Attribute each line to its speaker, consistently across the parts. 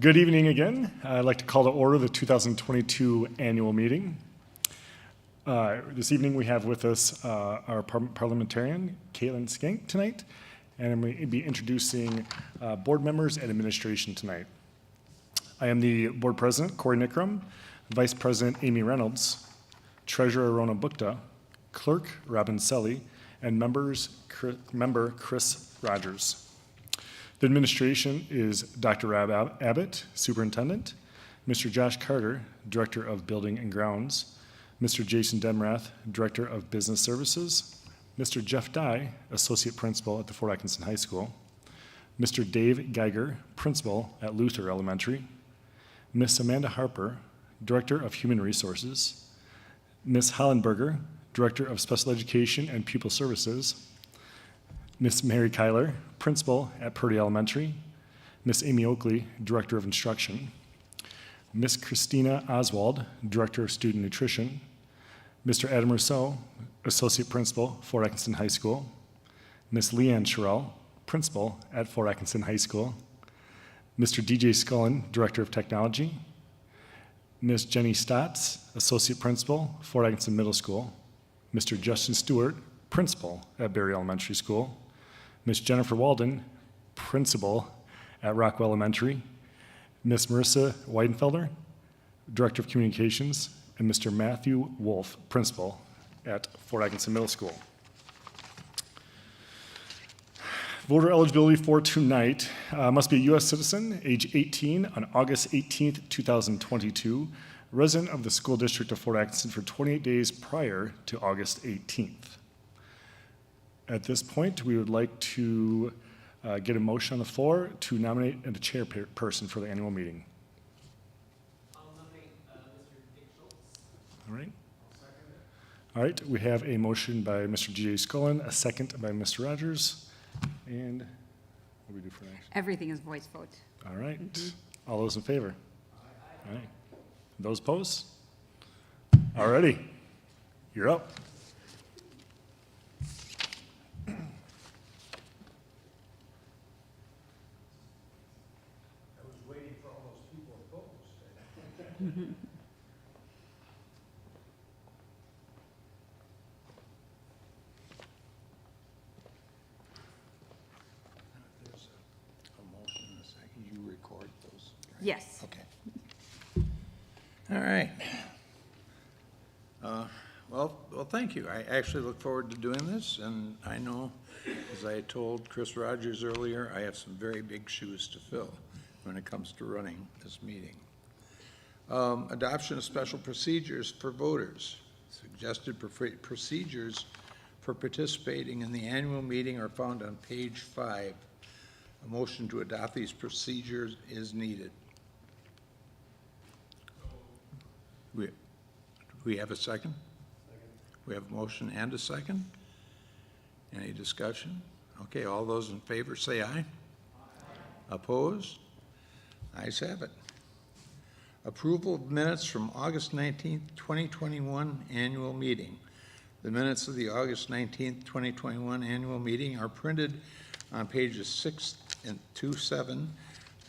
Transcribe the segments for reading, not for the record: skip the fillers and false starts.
Speaker 1: Good evening again. I'd like to call to order the 2022 annual meeting. This evening we have with us our parliamentarian, Caitlin Skink, tonight, and I'm going to be introducing board members and administration tonight. I am the board president, Corey Nickram, vice president, Amy Reynolds, treasurer, Rona Bukta, clerk, Robin Selly, and member Chris Rogers. The administration is Dr. Rob Abbott, superintendent, Mr. Josh Carter, director of building and grounds, Mr. Jason Demrath, director of business services, Mr. Jeff Dye, associate principal at the Fort Atkinson High School, Mr. Dave Geiger, principal at Luther Elementary, Miss Amanda Harper, director of human resources, Miss Hollenberger, director of special education and pupil services, Miss Mary Kyler, principal at Purdy Elementary, Miss Amy Oakley, director of instruction, Miss Christina Oswald, director of student nutrition, Mr. Adam Rousseau, associate principal, Fort Atkinson High School, Miss Leanne Sherrill, principal at Fort Atkinson High School, Mr. DJ Scullen, director of technology, Miss Jenny Stotts, associate principal, Fort Atkinson Middle School, Mr. Justin Stewart, principal at Berry Elementary School, Miss Jennifer Walden, principal at Rockwell Elementary, Miss Marissa Weidenfelder, director of communications, and Mr. Matthew Wolf, principal at Fort Atkinson Middle School. Voter eligibility for tonight must be a U.S. citizen, age 18, on August 18th, 2022, resident of the school district of Fort Atkinson for 28 days prior to August 18th. At this point, we would like to get a motion on the floor to nominate a chairperson for the annual meeting.
Speaker 2: I'll nominate Mr. Dick Schultz.
Speaker 1: All right.
Speaker 2: I'll second it.
Speaker 1: All right, we have a motion by Mr. G.J. Scullen, a second by Mr. Rogers, and what do we do for next?
Speaker 3: Everything is voice vote.
Speaker 1: All right. All those in favor? Aye. All right. Those opposed? All righty. You're up.
Speaker 4: There's a motion in a second. You record those, right?
Speaker 3: Yes.
Speaker 4: Okay. All right. Well, thank you. I actually look forward to doing this, and I know, as I told Chris Rogers earlier, I have some very big shoes to fill when it comes to running this meeting. Adoption of special procedures for voters. Suggested procedures for participating in the annual meeting are found on page 5. A motion to adopt these procedures is needed. We have a second? We have a motion and a second. Any discussion? Okay, all those in favor say aye. Aye. Opposed? Ayes have it. Approval of minutes from August 19th, 2021 annual meeting. The minutes of the August 19th, 2021 annual meeting are printed on pages 6 and 27.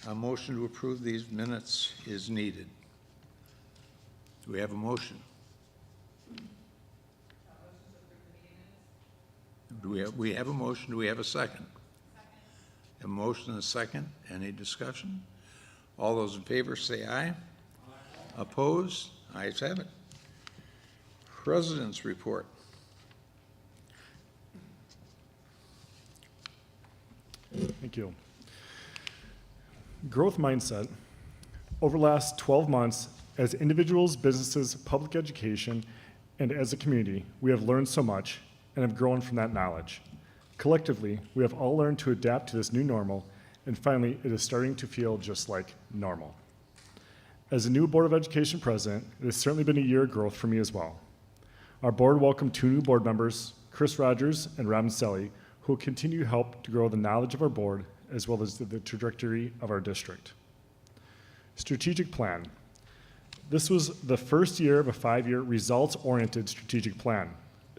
Speaker 4: A motion to approve these minutes is needed. Do we have a motion? We have a motion. Do we have a second? A motion and a second. Any discussion? All those in favor say aye. Aye. Opposed? Ayes have it. President's report.
Speaker 1: Thank you. Growth mindset. Over the last 12 months, as individuals, businesses, public education, and as a community, we have learned so much and have grown from that knowledge. Collectively, we have all learned to adapt to this new normal, and finally, it is starting to feel just like normal. As a new Board of Education president, it has certainly been a year of growth for me as well. Our board welcomed 2 new board members, Chris Rogers and Robin Selly, who will continue to help to grow the knowledge of our board as well as the trajectory of our district. Strategic plan. This was the first year of a 5-year results-oriented strategic plan.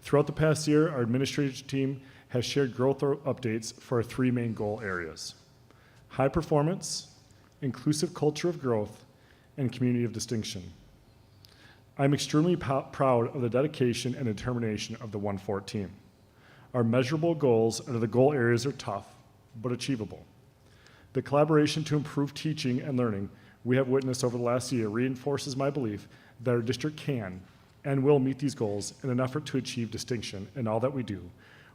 Speaker 1: Throughout the past year, our administrative team has shared growth updates for our 3 main goal areas: high performance, inclusive culture of growth, and community of distinction. I'm extremely proud of the dedication and determination of the 1-4 team. Our measurable goals under the goal areas are tough, but achievable. The collaboration to improve teaching and learning we have witnessed over the last year reinforces my belief that our district can and will meet these goals in an effort to achieve distinction in all that we do,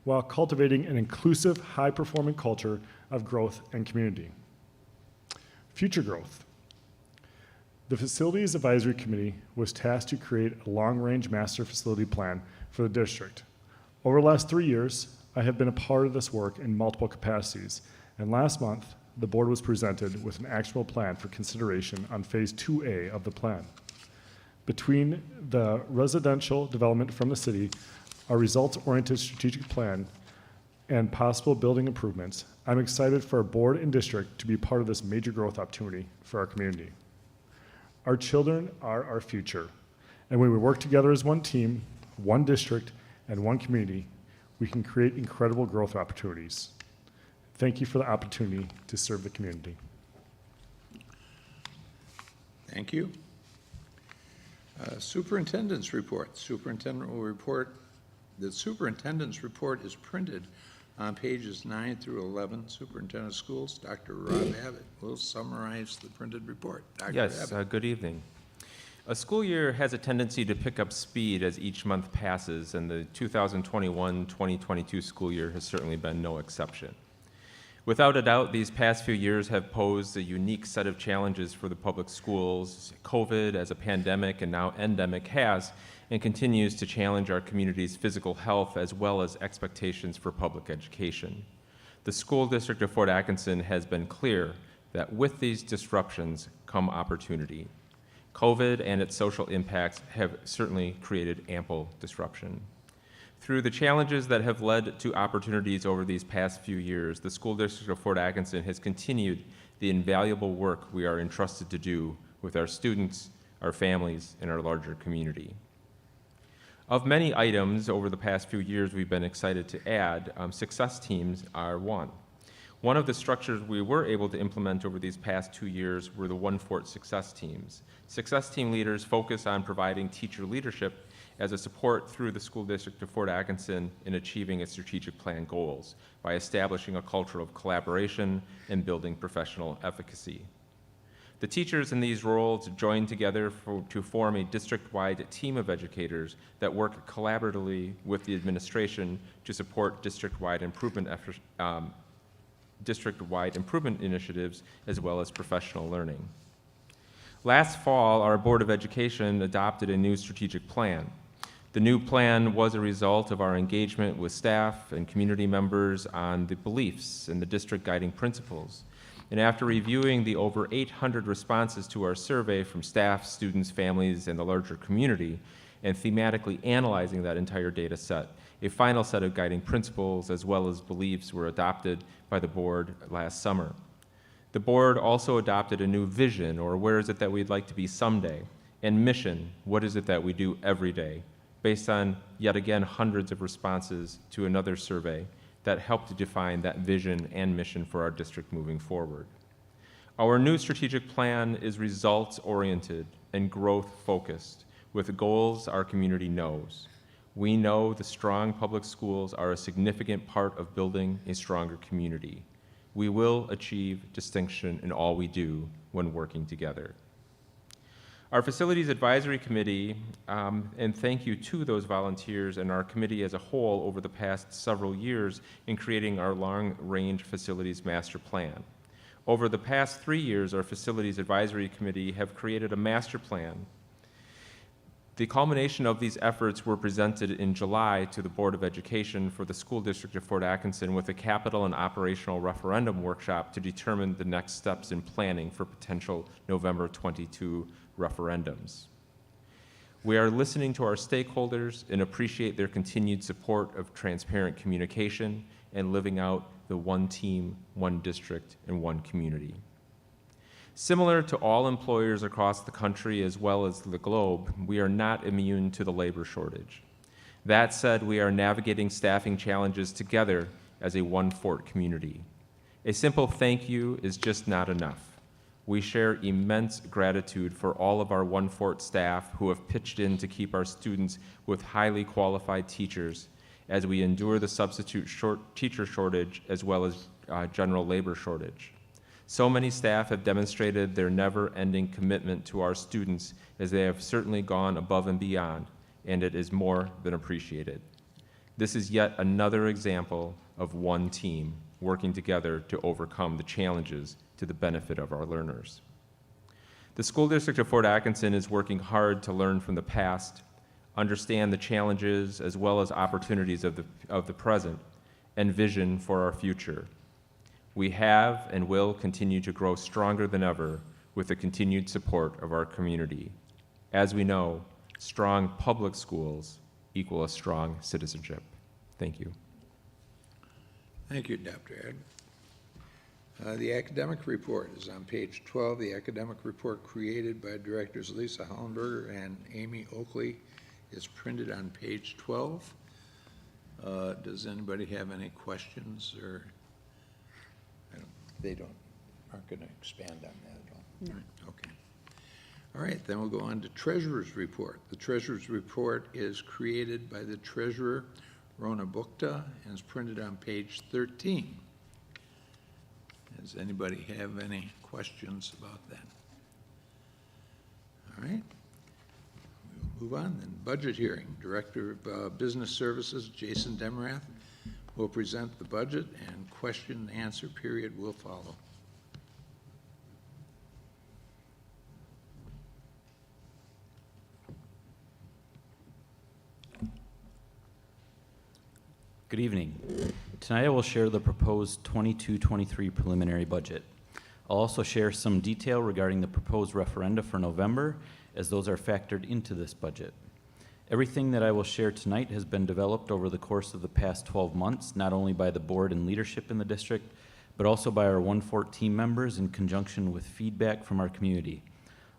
Speaker 1: while cultivating an inclusive, high-performing culture of growth and community. Future growth. The Facilities Advisory Committee was tasked to create a long-range master facility plan for the district. Over the last 3 years, I have been a part of this work in multiple capacities, and last month, the board was presented with an actionable plan for consideration on Phase 2A of the plan. Between the residential development from the city, our results-oriented strategic plan, and possible building improvements, I'm excited for our board and district to be part of this major growth opportunity for our community. Our children are our future, and when we work together as one team, one district, and one community, we can create incredible growth opportunities. Thank you for the opportunity to serve the community.
Speaker 4: Thank you. Superintendent's report. Superintendent will report. The superintendent's report is printed on pages 9 through 11. Superintendent of Schools, Dr. Rob Abbott, will summarize the printed report. Dr.
Speaker 3: Yes,
Speaker 4: Abbott.
Speaker 3: good evening. A school year has a tendency to pick up speed as each month passes, and the 2021-2022 school year has certainly been no exception. Without a doubt, these past few years have posed a unique set of challenges for the public schools. COVID as a pandemic and now endemic has and continues to challenge our community's physical health as well as expectations for public education. The school district of Fort Atkinson has been clear that with these disruptions come opportunity. COVID and its social impacts have certainly created ample disruption. Through the challenges that have led to opportunities over these past few years, the school district of Fort Atkinson has continued the invaluable work we are entrusted to do with our students, our families, and our larger community. Of many items over the past few years we've been excited to add, success teams are one. One of the structures we were able to implement over these past 2 years were the 1-4 success teams. Success team leaders focus on providing teacher leadership as a support through the school district of Fort Atkinson in achieving its strategic plan goals by establishing a culture of collaboration and building professional efficacy. The teachers in these roles join together to form a district-wide team of educators that work collaboratively with the administration to support district-wide improvement initiatives as well as professional learning. Last fall, our Board of Education adopted a new strategic plan. The new plan was a result of our engagement with staff and community members on the beliefs and the district guiding principles. And after reviewing the over 800 responses to our survey from staff, students, families, and the larger community, and thematically analyzing that entire data set, a final set of guiding principles as well as beliefs were adopted by the board last summer. The board also adopted a new vision, or where is it that we'd like to be someday, and mission, what is it that we do every day, based on, yet again, hundreds of responses to another survey that helped to define that vision and mission for our district moving forward. Our new strategic plan is results-oriented and growth-focused, with goals our community knows. We know the strong public schools are a significant part of building a stronger community. We will achieve distinction in all we do when working together. Our Facilities Advisory Committee, and thank you to those volunteers and our committee as a whole over the past several years in creating our long-range facilities master plan. Over the past 3 years, our Facilities Advisory Committee have created a master plan. The culmination of these efforts were presented in July to the Board of Education for the School District of Fort Atkinson with a capital and operational referendum workshop to determine the next steps in planning for potential November 22 referendums. We are listening to our stakeholders and appreciate their continued support of transparent communication and living out the one team, one district, and one community. Similar to all employers across the country as well as the globe, we are not immune to the labor shortage. That said, we are navigating staffing challenges together as a 1-Fort community. A simple thank you is just not enough. We share immense gratitude for all of our One Fort staff who have pitched in to keep our students with highly qualified teachers as we endure the substitute teacher shortage as well as general labor shortage. So many staff have demonstrated their never-ending commitment to our students as they have certainly gone above and beyond, and it is more than appreciated. This is yet another example of one team working together to overcome the challenges to the benefit of our learners. The School District of Fort Atkinson is working hard to learn from the past, understand the challenges as well as opportunities of the present, and vision for our future. We have and will continue to grow stronger than ever with the continued support of our community. As we know, strong public schools equal a strong citizenship. Thank you.
Speaker 4: Thank you, Dr. Ed. The academic report is on page 12. The academic report created by Directors Lisa Hollenberger and Amy Oakley is printed on page 12. Does anybody have any questions, or they aren't going to expand on that at all? No. Okay. All right, then we'll go on to Treasurer's Report. The Treasurer's Report is created by the Treasurer, Rona Bukta, and is printed on page 13. Does anybody have any questions about that? All right. We'll move on then. Budget hearing. Director of Business Services, Jason Demerath, will present the budget, and question and answer period will follow.
Speaker 5: Good evening. Tonight I will share the proposed 22-23 preliminary budget. I'll also share some detail regarding the proposed referenda for November, as those are factored into this budget. Everything that I will share tonight has been developed over the course of the past 12 months, not only by the board and leadership in the district, but also by our One Fort team members in conjunction with feedback from our community.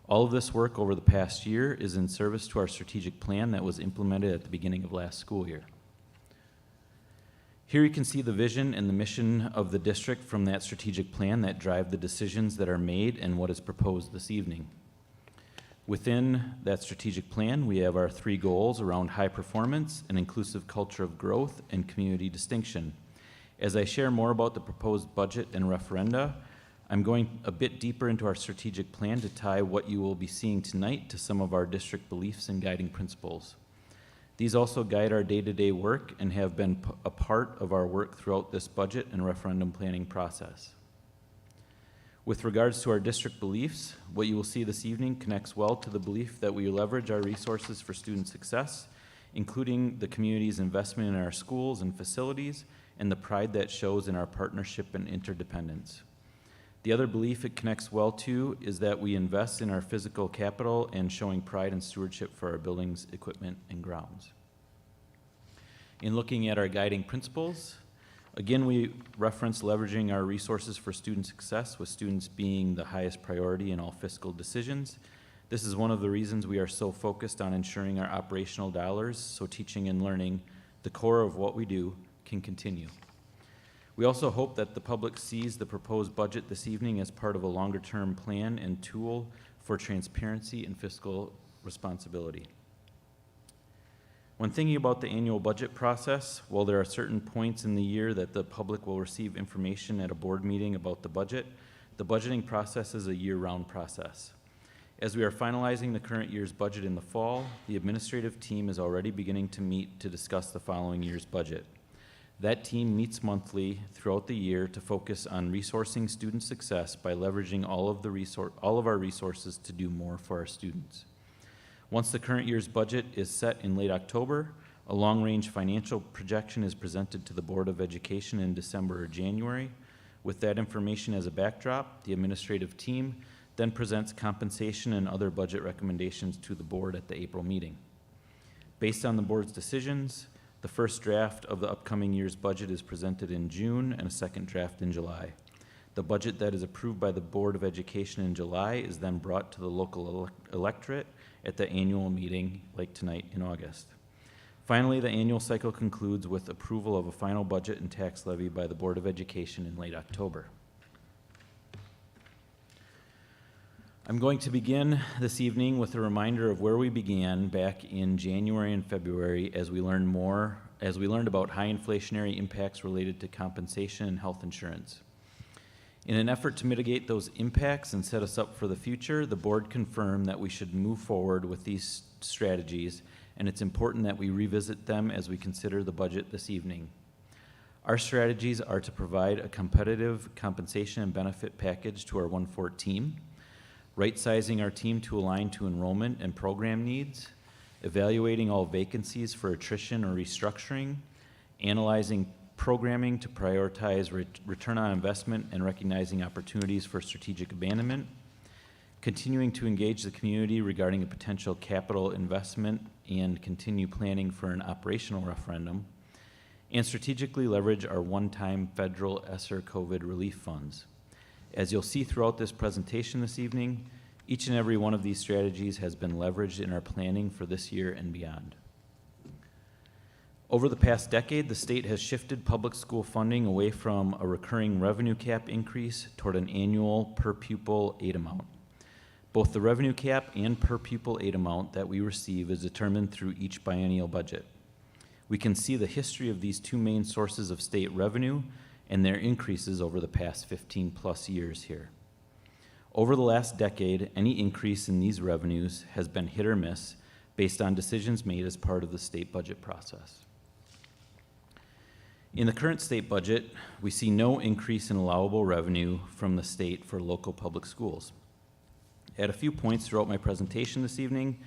Speaker 5: All of this work over the past year is in service to our strategic plan that was implemented at the beginning of last school year. Here you can see the vision and the mission of the district from that strategic plan that drive the decisions that are made and what is proposed this evening. Within that strategic plan, we have our 3 goals around high performance, an inclusive culture of growth, and community distinction. As I share more about the proposed budget and referenda, I'm going a bit deeper into our strategic plan to tie what you will be seeing tonight to some of our district beliefs and guiding principles. These also guide our day-to-day work and have been a part of our work throughout this budget and referendum planning process. With regards to our district beliefs, what you will see this evening connects well to the belief that we leverage our resources for student success, including the community's investment in our schools and facilities, and the pride that shows in our partnership and interdependence. The other belief it connects well to is that we invest in our physical capital and showing pride and stewardship for our buildings, equipment, and grounds. In looking at our guiding principles, again, we reference leveraging our resources for student success, with students being the highest priority in all fiscal decisions. This is one of the reasons we are so focused on ensuring our operational dollars, so teaching and learning, the core of what we do, can continue. We also hope that the public sees the proposed budget this evening as part of a longer-term plan and tool for transparency and fiscal responsibility. When thinking about the annual budget process, while there are certain points in the year that the public will receive information at a board meeting about the budgeting process is a year-round process. As we are finalizing the current year's budget in the fall, the administrative team is already beginning to meet to discuss the following year's budget. That team meets monthly throughout the year to focus on resourcing student success by leveraging all of our resources to do more for our students. Once the current year's budget is set in late October, a long-range financial projection is presented to the Board of Education in December or January. With that information as a backdrop, the administrative team then presents compensation and other budget recommendations to the board at the April meeting. Based on the board's decisions, the first draft of the upcoming year's budget is presented in June and a second draft in July. The budget that is approved by the Board of Education in July is then brought to the local electorate at the annual meeting, like tonight in August. Finally, the annual cycle concludes with approval of a final budget and tax levy by the Board of Education in late October. I'm going to begin this evening with a reminder of where we began back in January and February as we learned about high inflationary impacts related to compensation and health insurance. In an effort to mitigate those impacts and set us up for the future, the board confirmed that we should move forward with these strategies, and it's important that we revisit them as we consider the budget this evening. Our strategies are to provide a competitive compensation and benefit package to our 1-4 team, right-sizing our team to align to enrollment and program needs, evaluating all vacancies for attrition or restructuring, analyzing programming to prioritize return on investment and recognizing opportunities for strategic abandonment, continuing to engage the community regarding a potential capital investment and continue planning for an operational referendum, and strategically leverage our one-time federal ESSER COVID relief funds. As you'll see throughout this presentation this evening, each and every one of these strategies has been leveraged in our planning for this year and beyond. Over the past decade, the state has shifted public school funding away from a recurring revenue cap increase toward an annual per pupil aid amount. Both the revenue cap and per pupil aid amount that we receive is determined through each biennial budget. We can see the history of these two main sources of state revenue and their increases over the past 15 plus years here. Over the last decade, any increase in these revenues has been hit or miss based on decisions made as part of the state budget process. In the current state budget, we see no increase in allowable revenue from the state for local public schools. At a few points throughout my presentation this evening,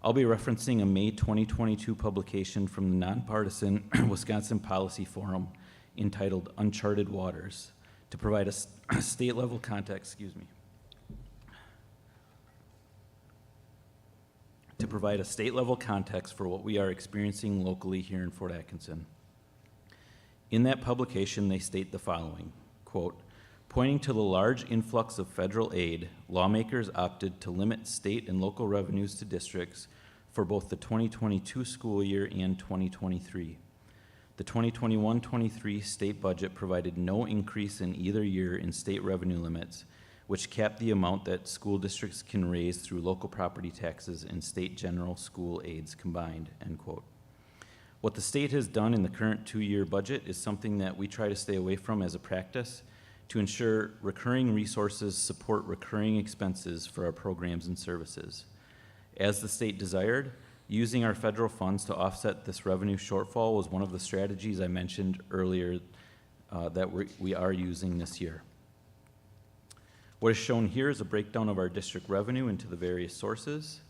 Speaker 5: I'll be referencing a May 2022 publication from the nonpartisan Wisconsin Policy Forum entitled Uncharted Waters to provide a state-level context, to provide a state-level context for what we are experiencing locally here in Fort Atkinson. In that publication, they state the following, quote, pointing to the large influx of federal aid, lawmakers opted to limit state and local revenues to districts for both the 2022 school year and 2023. The 2021-23 state budget provided no increase in either year in state revenue limits, which capped the amount that school districts can raise through local property taxes and state general school aids combined, end quote. What the state has done in the current 2-year budget is something that we try to stay away from as a practice to ensure recurring resources support recurring expenses for our programs and services. As the state desired, using our federal funds to offset this revenue shortfall was one of the strategies I mentioned earlier that we are using this year. What is shown here is a breakdown of our district revenue into the various sources.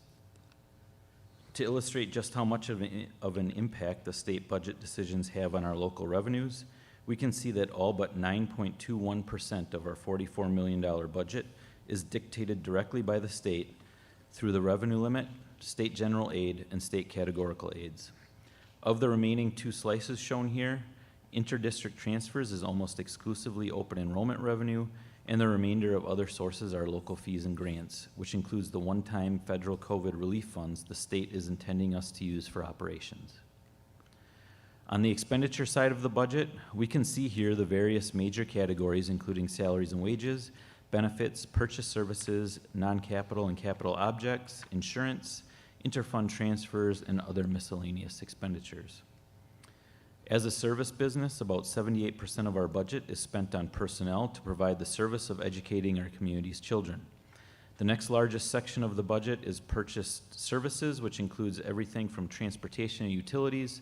Speaker 5: To illustrate just how much of an impact the state budget decisions have on our local revenues, we can see that all but 9.21% of our $44 million budget is dictated directly by the state through the revenue limit, state general aid, and state categorical aids. Of the remaining 2 slices shown here, interdistrict transfers is almost exclusively open enrollment revenue, and the remainder of other sources are local fees and grants, which includes the one-time federal COVID relief funds the state is intending us to use for operations. On the expenditure side of the budget, we can see here the various major categories, including salaries and wages, benefits, purchase services, non-capital and capital objects, insurance, interfund transfers, and other miscellaneous expenditures. As a service business, about 78% of our budget is spent on personnel to provide the service of educating our community's children. The next largest section of the budget is purchased services, which includes everything from transportation and utilities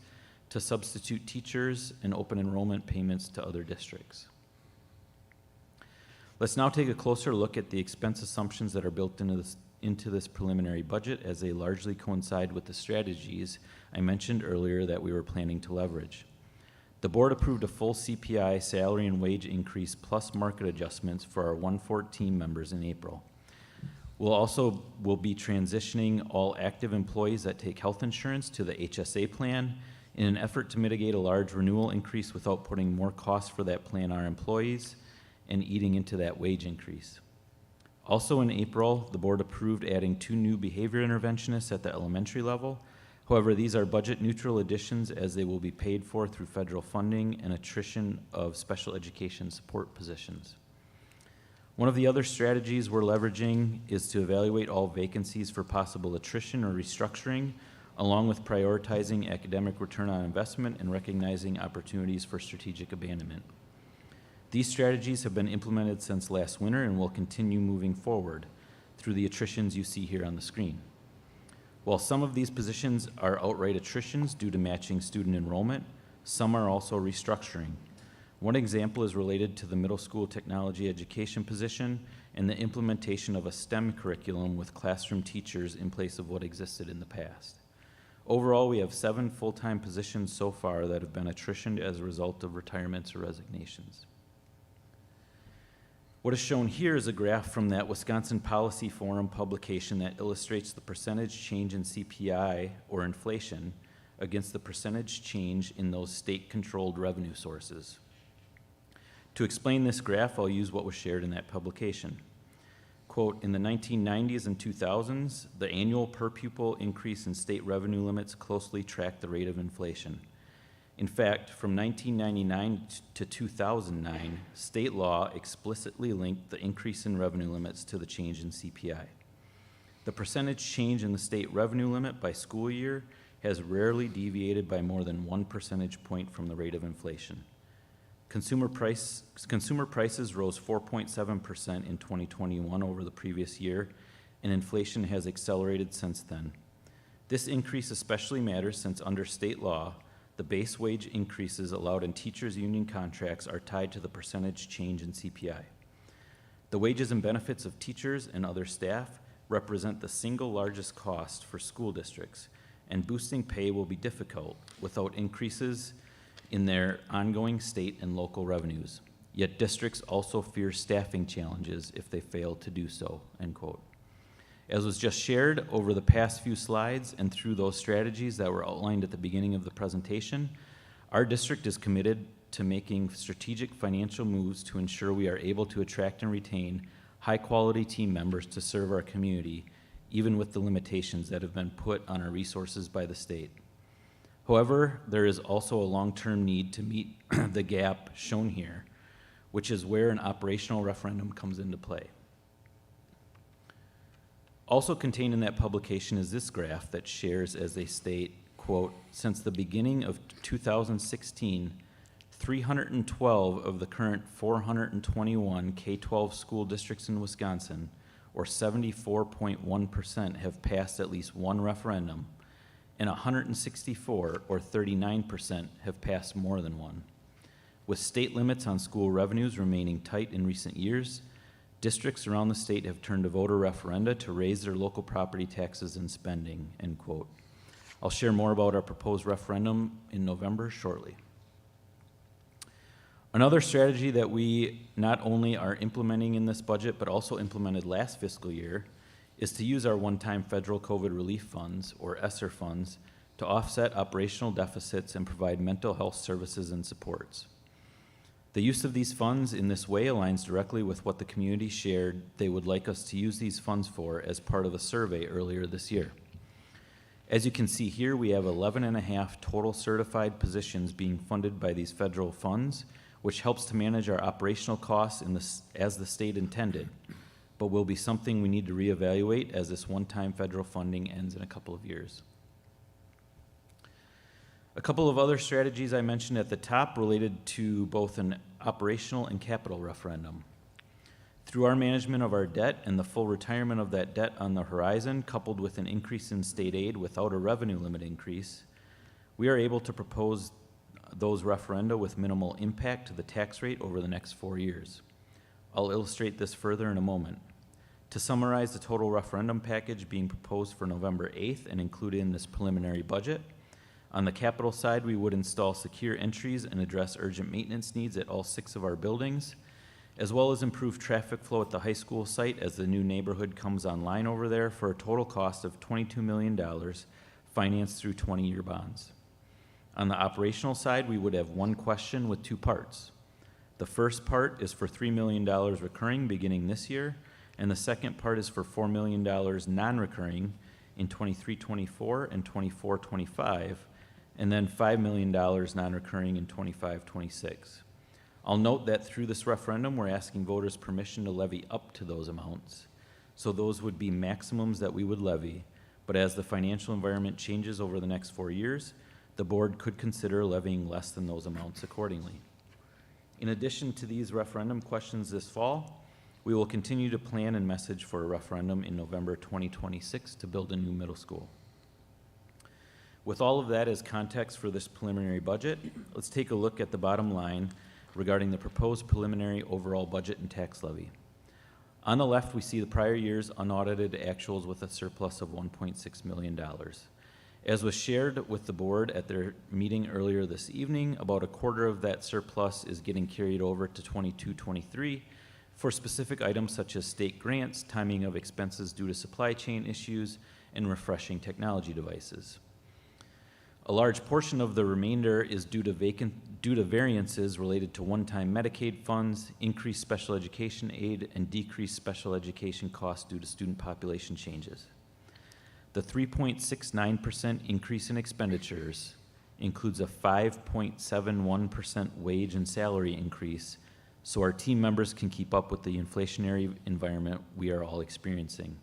Speaker 5: to substitute teachers and open enrollment payments to other districts. Let's now take a closer look at the expense assumptions that are built into this preliminary budget, as they largely coincide with the strategies I mentioned earlier that we were planning to leverage. The board approved a full CPI salary and wage increase plus market adjustments for our 1-4 team members in April. We'll be transitioning all active employees that take health insurance to the HSA plan in an effort to mitigate a large renewal increase without putting more costs for that plan on our employees and eating into that wage increase. Also in April, the board approved adding 2 new behavior interventionists at the elementary level. However, these are budget neutral additions as they will be paid for through federal funding and attrition of special education support positions. One of the other strategies we're leveraging is to evaluate all vacancies for possible attrition or restructuring, along with prioritizing academic return on investment and recognizing opportunities for strategic abandonment. These strategies have been implemented since last winter and will continue moving forward through the attritions you see here on the screen. While some of these positions are outright attritions due to matching student enrollment, some are also restructuring. One example is related to the middle school technology education position and the implementation of a STEM curriculum with classroom teachers in place of what existed in the past. Overall, we have 7 full-time positions so far that have been attritioned as a result of retirements or resignations. What is shown here is a graph from that Wisconsin Policy Forum publication that illustrates the percentage change in CPI or inflation against the percentage change in those state-controlled revenue sources. To explain this graph, I'll use what was shared in that publication. Quote, in the 1990s and 2000s, the annual per pupil increase in state revenue limits closely tracked the rate of inflation. In fact, from 1999 to 2009, state law explicitly linked the increase in revenue limits to the change in CPI. The percentage change in the state revenue limit by school year has rarely deviated by more than 1 percentage point from the rate of inflation. Consumer prices rose 4.7% in 2021 over the previous year, and inflation has accelerated since then. This increase especially matters since under state law, the base wage increases allowed in teachers' union contracts are tied to the percentage change in CPI. The wages and benefits of teachers and other staff represent the single largest cost for school districts, and boosting pay will be difficult without increases in their ongoing state and local revenues. Yet districts also fear staffing challenges if they fail to do so, end quote. As was just shared over the past few slides and through those strategies that were outlined at the beginning of the presentation, our district is committed to making strategic financial moves to ensure we are able to attract and retain high-quality team members to serve our community, even with the limitations that have been put on our resources by the state. However, there is also a long-term need to meet the gap shown here, which is where an operational referendum comes into play. Also contained in that publication is this graph that shares as they state, quote, since the beginning of 2016, 312 of the current 421 K-12 school districts in Wisconsin, or 74.1%, have passed at least one referendum, and 164, or 39%, have passed more than one. With state limits on school revenues remaining tight in recent years, districts around the state have turned to voter referenda to raise their local property taxes and spending, end quote. I'll share more about our proposed referendum in November shortly. Another strategy that we not only are implementing in this budget, but also implemented last fiscal year, is to use our one-time federal COVID relief funds, or ESSER funds, to offset operational deficits and provide mental health services and supports. The use of these funds in this way aligns directly with what the community shared they would like us to use these funds for as part of a survey earlier this year. As you can see here, we have 11.5 total certified positions being funded by these federal funds, which helps to manage our operational costs as the state intended, but will be something we need to reevaluate as this one-time federal funding ends in a couple of years. A couple of other strategies I mentioned at the top related to both an operational and capital referendum. Through our management of our debt and the full retirement of that debt on the horizon, coupled with an increase in state aid without a revenue limit increase, we are able to propose those referenda with minimal impact to the tax rate over the next 4 years. I'll illustrate this further in a moment. To summarize the total referendum package being proposed for November 8th and included in this preliminary budget, on the capital side, we would install secure entries and address urgent maintenance needs at all 6 of our buildings, as well as improve traffic flow at the high school site as the new neighborhood comes online over there for a total cost of $22 million, financed through 20-year bonds. On the operational side, we would have one question with 2 parts. The first part is for $3 million recurring beginning this year, and the second part is for $4 million non-recurring in 23-24 and 24-25, and then $5 million non-recurring in 25-26. I'll note that through this referendum, we're asking voters permission to levy up to those amounts. So those would be maximums that we would levy, but as the financial environment changes over the next 4 years, the board could consider levying less than those amounts accordingly. In addition to these referendum questions this fall, we will continue to plan and message for a referendum in November 2026 to build a new middle school. With all of that as context for this preliminary budget, let's take a look at the bottom line regarding the proposed preliminary overall budget and tax levy. On the left, we see the prior year's unaudited actuals with a surplus of $1.6 million. As was shared with the board at their meeting earlier this evening, about a quarter of that surplus is getting carried over to 22-23 for specific items such as state grants, timing of expenses due to supply chain issues, and refreshing technology devices. A large portion of the remainder is due to variances related to one-time Medicaid funds, increased special education aid, and decreased special education costs due to student population changes. The 3.69% increase in expenditures includes a 5.71% wage and salary increase, so our team members can keep up with the inflationary environment we are all experiencing.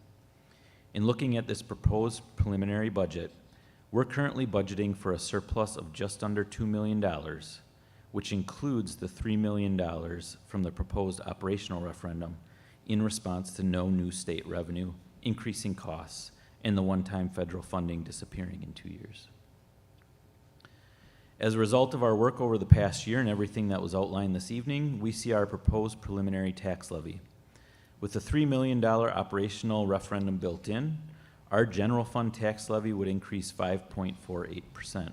Speaker 5: In looking at this proposed preliminary budget, we're currently budgeting for a surplus of just under $2 million, which includes the $3 million from the proposed operational referendum in response to no new state revenue, increasing costs, and the one-time federal funding disappearing in 2 years. As a result of our work over the past year and everything that was outlined this evening, we see our proposed preliminary tax levy. With the $3 million operational referendum built in, our general fund tax levy would increase 5.48%.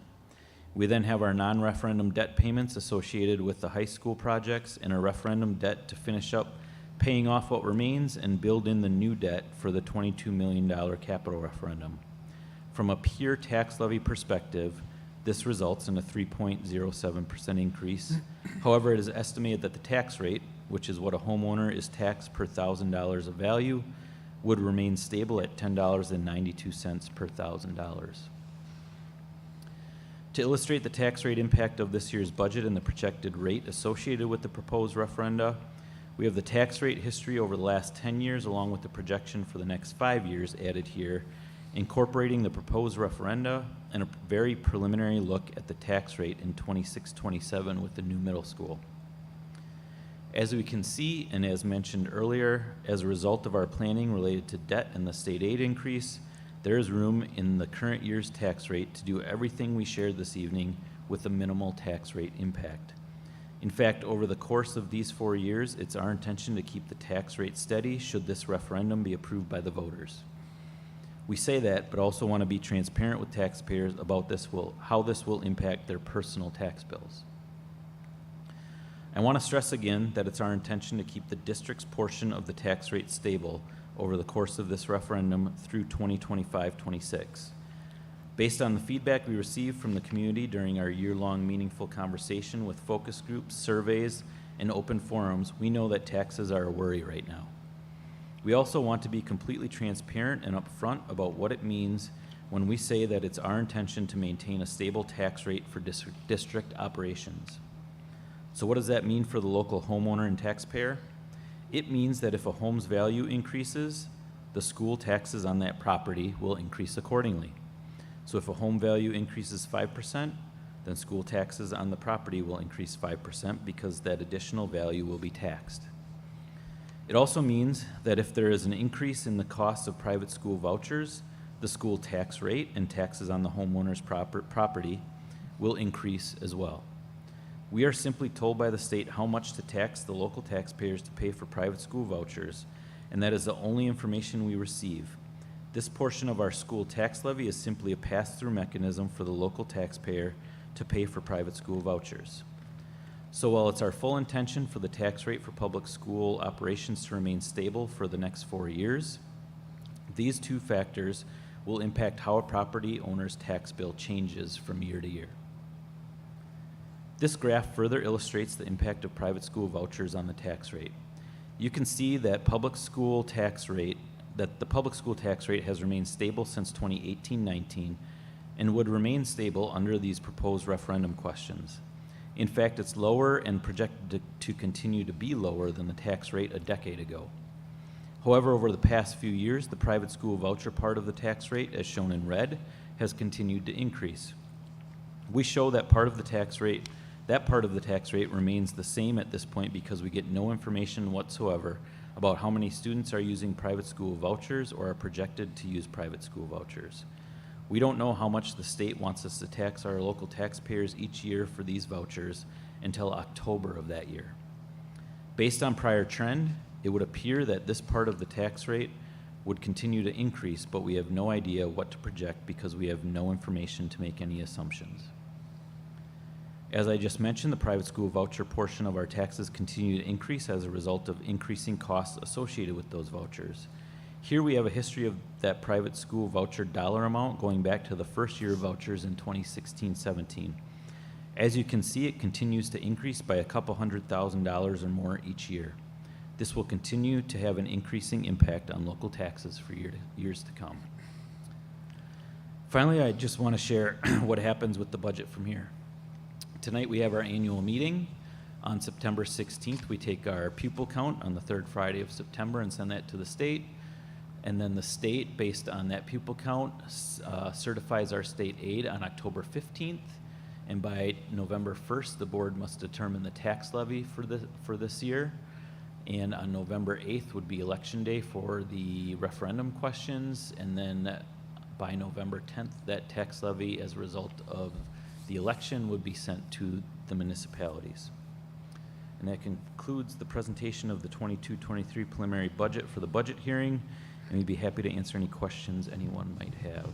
Speaker 5: We then have our non-referendum debt payments associated with the high school projects and a referendum debt to finish up paying off what remains and build in the new debt for the $22 million capital referendum. From a pure tax levy perspective, this results in a 3.07% increase. However, it is estimated that the tax rate, which is what a homeowner is taxed per $1,000 of value, would remain stable at $10.92 per $1,000. To illustrate the tax rate impact of this year's budget and the projected rate associated with the proposed referenda, we have the tax rate history over the last 10 years along with the projection for the next 5 years added here, incorporating the proposed referenda and a very preliminary look at the tax rate in 26-27 with the new middle school. As we can see, and as mentioned earlier, as a result of our planning related to debt and the state aid increase, there is room in the current year's tax rate to do everything we shared this evening with a minimal tax rate impact. In fact, over the course of these 4 years, it's our intention to keep the tax rate steady should this referendum be approved by the voters. We say that, but also want to be transparent with taxpayers about how this will impact their personal tax bills. I want to stress again that it's our intention to keep the district's portion of the tax rate stable over the course of this referendum through 2025-26. Based on the feedback we received from the community during our year-long meaningful conversation with focus groups, surveys, and open forums, we know that taxes are a worry right now. We also want to be completely transparent and upfront about what it means when we say that it's our intention to maintain a stable tax rate for district operations. So what does that mean for the local homeowner and taxpayer? It means that if a home's value increases, the school taxes on that property will increase accordingly. So if a home value increases 5%, then school taxes on the property will increase 5% because that additional value will be taxed. It also means that if there is an increase in the cost of private school vouchers, the school tax rate and taxes on the homeowner's property will increase as well. We are simply told by the state how much to tax the local taxpayers to pay for private school vouchers, and that is the only information we receive. This portion of our school tax levy is simply a pass-through mechanism for the local taxpayer to pay for private school vouchers. So while it's our full intention for the tax rate for public school operations to remain stable for the next 4 years, these two factors will impact how a property owner's tax bill changes from year to year. This graph further illustrates the impact of private school vouchers on the tax rate. You can see that the public school tax rate has remained stable since 2018-19 and would remain stable under these proposed referendum questions. In fact, it's lower and projected to continue to be lower than the tax rate a decade ago. However, over the past few years, the private school voucher part of the tax rate, as shown in red, has continued to increase. We show that part of the tax rate remains the same at this point because we get no information whatsoever about how many students are using private school vouchers or are projected to use private school vouchers. We don't know how much the state wants us to tax our local taxpayers each year for these vouchers until October of that year. Based on prior trend, it would appear that this part of the tax rate would continue to increase, but we have no idea what to project because we have no information to make any assumptions. As I just mentioned, the private school voucher portion of our taxes continue to increase as a result of increasing costs associated with those vouchers. Here we have a history of that private school voucher dollar amount going back to the first year of vouchers in 2016-17. As you can see, it continues to increase by a couple $100,000 or more each year. This will continue to have an increasing impact on local taxes for years to come. Finally, I just want to share what happens with the budget from here. Tonight we have our annual meeting. On September 16th, we take our pupil count on the third Friday of September and send that to the state. And then the state, based on that pupil count, certifies our state aid on October 15th. And by November 1st, the board must determine the tax levy for this year. And on November 8th would be election day for the referendum questions. And then by November 10th, that tax levy, as a result of the election, would be sent to the municipalities. And that concludes the presentation of the 22-23 preliminary budget for the budget hearing. And we'd be happy to answer any questions anyone might have.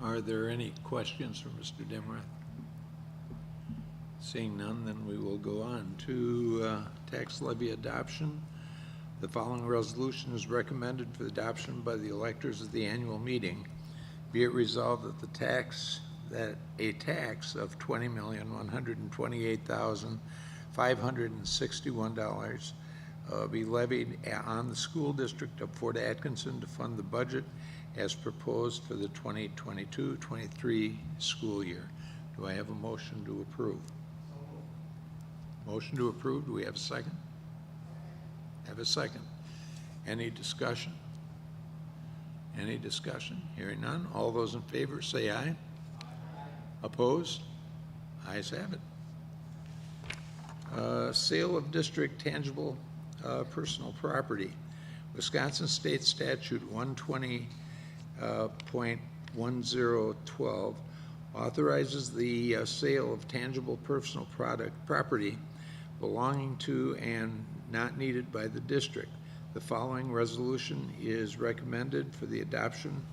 Speaker 4: Are there any questions for Mr. Demrath? Seeing none, then we will go on to tax levy adoption. The following resolution is recommended for adoption by the electors at the annual meeting. Be it resolved that a tax of $20,128,561 be levied on the school district of Fort Atkinson to fund the budget as proposed for the 2022-23 school year. Do I have a motion to approve? Motion to approve. Do we have a second? Have a second. Any discussion? Any discussion? Hearing none. All those in favor say aye. Opposed? Ayes have it. Sale of district tangible personal property. Wisconsin State Statute 120.1012 authorizes the sale of tangible personal property belonging to and not needed by the district. The following resolution is recommended for the adoption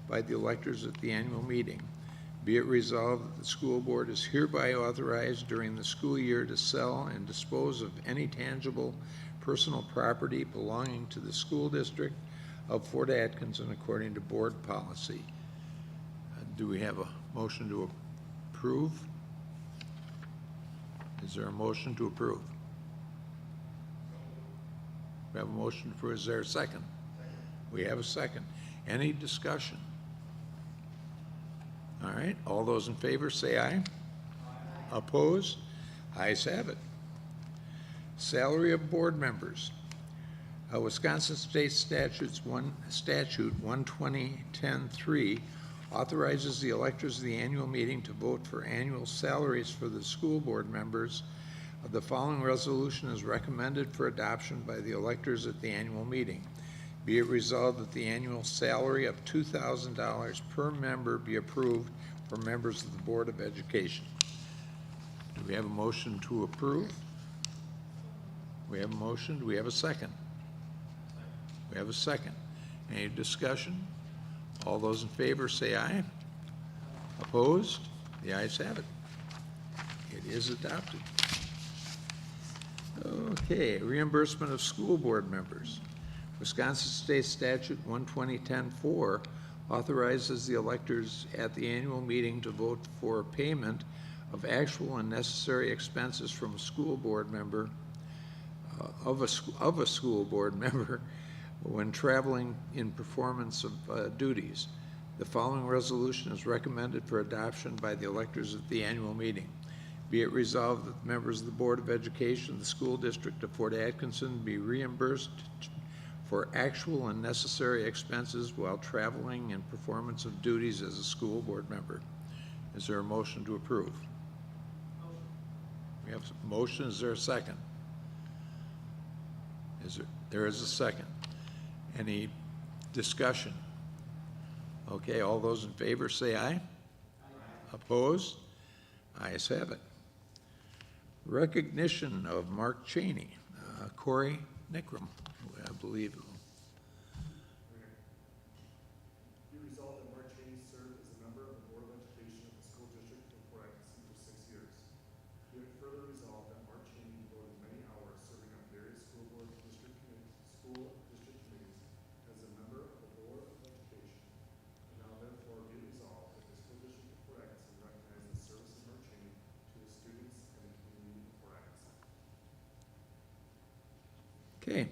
Speaker 4: by the electors at the annual meeting. Be it resolved that the school board is hereby authorized during the school year to sell and dispose of any tangible personal property belonging to the school district of Fort Atkinson according to board policy. Do we have a motion to approve? Is there a motion to approve? We have a motion to approve. Is there a second? We have a second. Any discussion? All right. All those in favor say aye. Opposed? Ayes have it. Salary of board members. Wisconsin State Statute 120.10.3 authorizes the electors of the annual meeting to vote for annual salaries for the school board members. The following resolution is recommended for adoption by the electors at the annual meeting. Be it resolved that the annual salary of $2,000 per member be approved for members of the Board of Education. Do we have a motion to approve? We have a motion. Do we have a second? We have a second. Any discussion? All those in favor say aye. Opposed? The ayes have it. It is adopted. Okay, reimbursement of school board members. Wisconsin State Statute 120.10.4 authorizes the electors at the annual meeting to vote for payment of actual and necessary expenses from a school board member, of a school board member when traveling in performance of duties. The following resolution is recommended for adoption by the electors at the annual meeting. Be it resolved that the members of the Board of Education of the School District of Fort Atkinson be reimbursed for actual and necessary expenses while traveling and performance of duties as a school board member. Is there a motion to approve? We have a motion. Is there a second? There is a second. Any discussion? Okay, all those in favor say aye. Opposed? Ayes have it. Recognition of Mark Cheney, Corey Nickram, who I believe.
Speaker 1: Be resolved that Mark Cheney served as a member of the Board of Education of the School District of Fort Atkinson for 6 years. Be it further resolved that Mark Cheney devoted many hours serving on various school district committees as a member of the Board of Education. And now therefore be it resolved that the School District of Fort Atkinson recognizes the service of Mark Cheney to the students and the community of Fort Atkinson.
Speaker 4: Okay.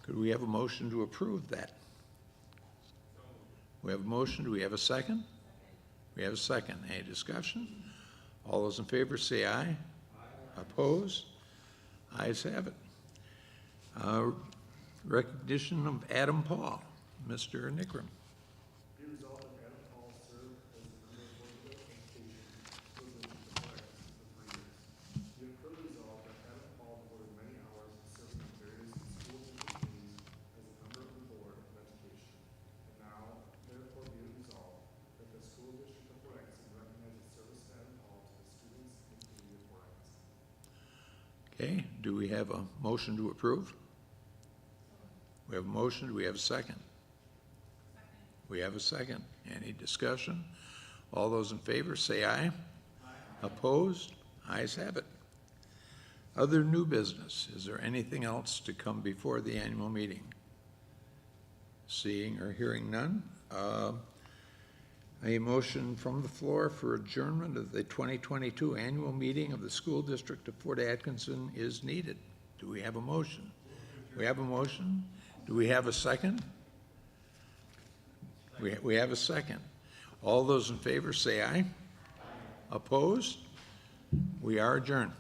Speaker 4: Could we have a motion to approve that? We have a motion. Do we have a second? We have a second. Any discussion? All those in favor say aye. Opposed? Ayes have it. Recognition of Adam Paul, Mr. Nickram.
Speaker 1: Be resolved that Adam Paul served as a member of the Board of Education of the School District of Fort Atkinson for 3 years. Be it further resolved that Adam Paul devoted many hours serving on various school district committees as a member of the Board of Education. And now, therefore, be it resolved that the School District of Fort Atkinson recognizes the service of Adam Paul to the students and community of Fort Atkinson.
Speaker 4: Okay, do we have a motion to approve? We have a motion. Do we have a second? We have a second. Any discussion? All those in favor say aye. Opposed? Ayes have it. Other new business. Is there anything else to come before the annual meeting? Seeing or hearing none, a motion from the floor for adjournment of the 2022 annual meeting of the School District of Fort Atkinson is needed. Do we have a motion? We have a motion. Do we have a second? We have a second. All those in favor say aye. Opposed? We are adjourned.